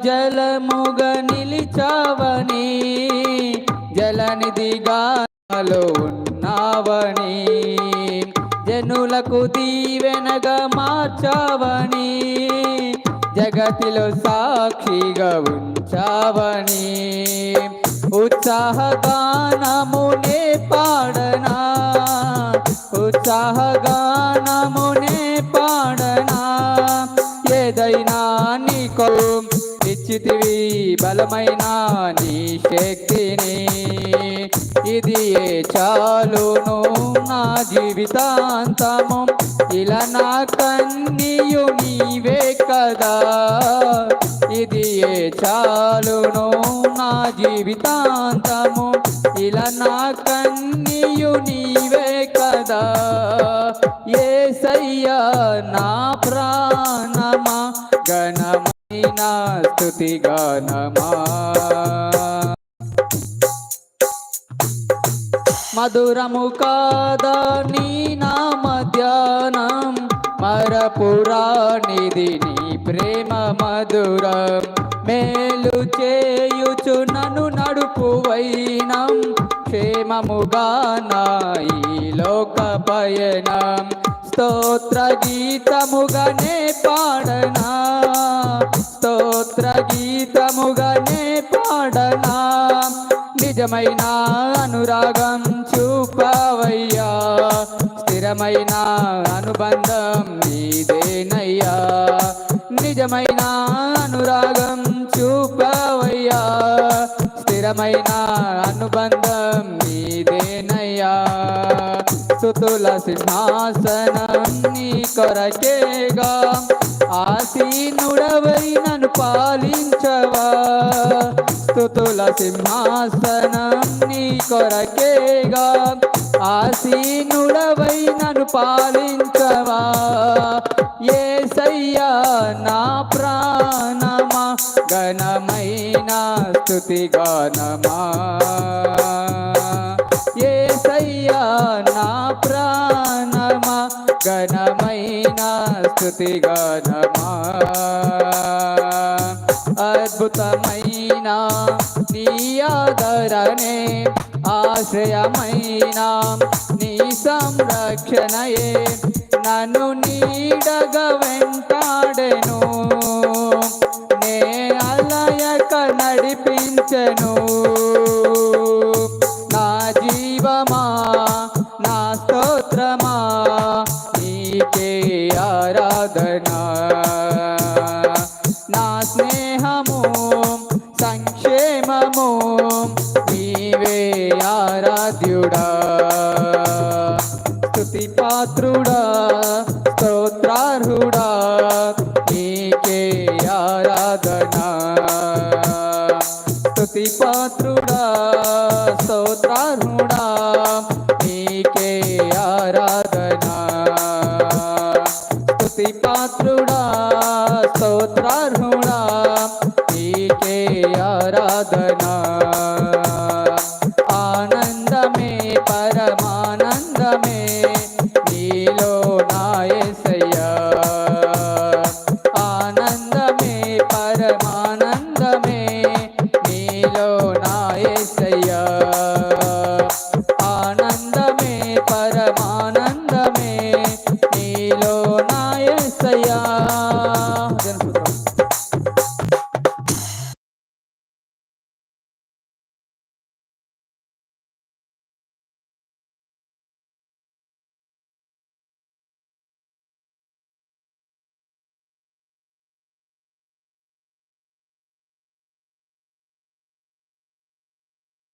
జలముగ నిలిచావని, జలనిధిగా నాలో ఉన్నావని, జనులకు దీవెనగా మార్చావని, జగతిలో సాక్షిగా ఉంచావని, ఉత్సాహగానమునే పాడనా, ఉత్సాహగానమునే పాడనా, ఏదైనా నీకో ఇచ్చితివి బలమైన నీ శక్తిని, ఇది చాలును నా జీవితాంతము, ఇలా నా కన్నీయు నీవే కదా, ఇది చాలును నా జీవితాంతము, ఇలా నా కన్నీయు నీవే కదా, యేసయ్యా నా ప్రాణమా ఘనమైన స్తుతి గానమా, మధురము కాదా నీ నామ ధ్యానం, మరపురానిది నీ ప్రేమ మధురం, మేలు చేయుచు నన్ను నడుపు వైనం, క్షేమముగా నా ఈ లోక పయనం, స్తోత్ర గీతముగానే పాడనా, స్తోత్ర గీతముగానే పాడనా, నిజమైన అనురాగం చూపవయ్యా, స్థిరమైన అనుబంధం నీదేనయ్యా, నిజమైన అనురాగం చూపవయ్యా, స్థిరమైన అనుబంధం నీదేనయ్యా, స్తుతుల సింహాసనం నీ కొరకేగా, ఆసీనుడవై నన్ను పాలించవా, స్తుతుల సింహాసనం నీ కొరకేగా, ఆసీనుడవై నన్ను పాలించవా, యేసయ్యా నా ప్రాణమా ఘనమైన స్తుతి గానమా, యేసయ్యా నా ప్రాణమా ఘనమైన స్తుతి గానమా, అద్భుతమైన నీ ఆదరణే, ఆశ్రయమైన నీ సంరక్షణయే, నన్ను నీడగా వెంటాడెను, నే అలయక నడిపించెను, నా జీవమా నా స్తోత్రమా నీకే ఆరాధనా, నా స్నేహము సంక్షేమము నీవే ఆరాధ్యుడా, స్తుతి పాత్రుడా స్తోత్రార్హుడా నీకే ఆరాధనా, స్తుతి పాత్రుడా స్తోత్రార్హుడా నీకే ఆరాధనా, స్తుతి పాత్రుడా స్తోత్రార్హుడా నీకే ఆరాధనా, ఆనందమే పరమానందమే నీలో నా యేసయ్యా, ఆనందమే పరమానందమే నీలో నా యేసయ్యా, ఆనందమే పరమానందమే నీలో నా యేసయ్యా.